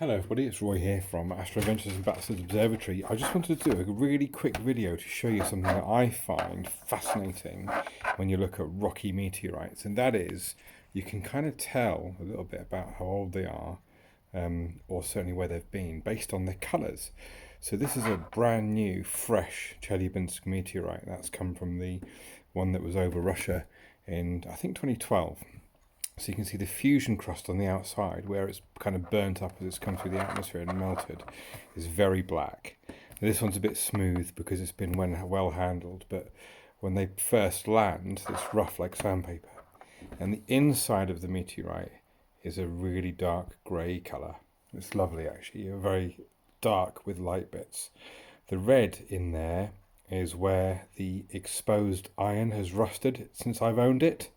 Hello everybody, it's Roy here from Astro Ventures and Batsford Observatory. I just wanted to do a really quick video to show you something that I find fascinating when you look at rocky meteorites, and that is you can kind of tell a little bit about how old they are, or certainly where they've been, based on their colours. So this is a brand new, fresh Chelyabinsk meteorite that's come from the one that was over Russia in, I think, 2012. So you can see the fusion crust on the outside, where it's kind of burnt up as it's come through the atmosphere and melted, is very black. Now, this one's a bit smooth because it's been well handled, but when they first land, it's rough like sandpaper. And the inside of the meteorite is a really dark grey colour. It's lovely actually, very dark with light bits. The red in there is where the exposed iron has rusted since I've owned it.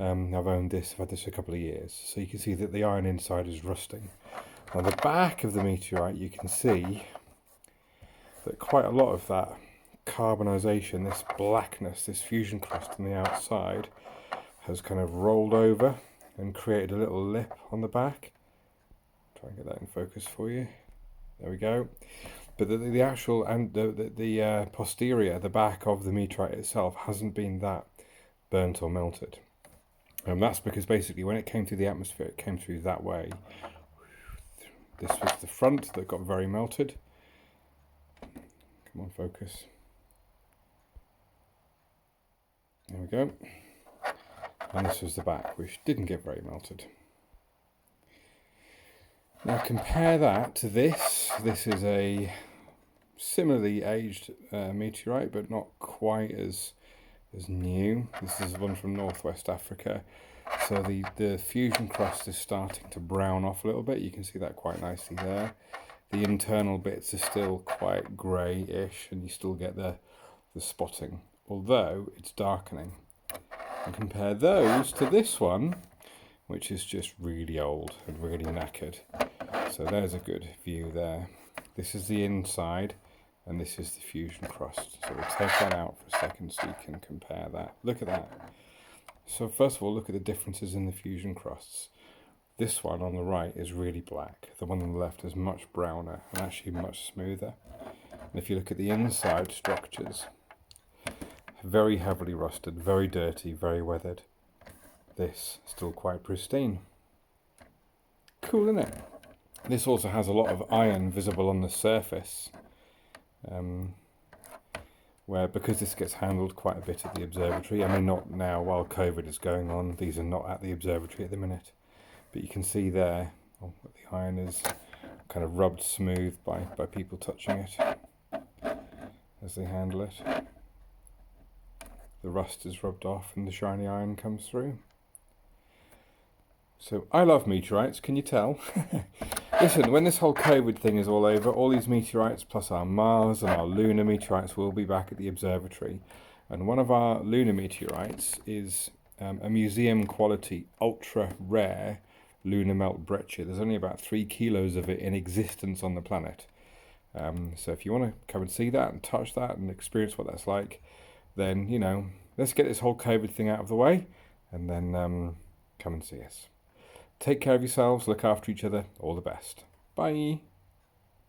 I've had this a couple of years, so you can see that the iron inside is rusting. On the back of the meteorite you can see that quite a lot of that carbonisation, this blackness, this fusion crust on the outside has kind of rolled over and created a little lip on the back. Try and get that in focus for you. There we go. But the actual and the posterior, the back of the meteorite itself, hasn't been that burnt or melted. That's because basically when it came through the atmosphere, it came through that way. This was the front that got very melted. Come on, focus. There we go. And this was the back, which didn't get very melted. Now compare that to this. This is a similarly aged meteorite, but not quite as new. This is one from northwest Africa, so the fusion crust is starting to brown off a little bit. You can see that quite nicely there. The internal bits are still quite grey-ish, and you still get the spotting, although it's darkening. And compare those to this one, which is just really old and really knackered. So there's a good view there. This is the inside, and this is the fusion crust. So we'll take that out for a second so you can compare that. Look at that. So first of all, look at the differences in the fusion crusts. This one on the right is really black. The one on the left is much browner and actually much smoother. And if you look at the inside structures, very heavily rusted, very dirty, very weathered. This still quite pristine. Cool, isn't it? This also has a lot of iron visible on the surface. Where, because this gets handled quite a bit at the observatory, I mean not now while COVID is going on, these are not at the observatory at the minute, but you can see there that the iron is kind of rubbed smooth by people touching it as they handle it. The rust is rubbed off and the shiny iron comes through. So I love meteorites, can you tell? Listen, when this whole COVID thing is all over, all these meteorites plus our Mars and our lunar meteorites will be back at the observatory. And one of our lunar meteorites is a museum quality, ultra rare lunar melt breccia. There's only about 3 kilos of it in existence on the planet. So if you want to come and see that and touch that and experience what that's like, then, you know, let's get this whole COVID thing out of the way and then come and see us. Take care of yourselves, look after each other, all the best. Bye.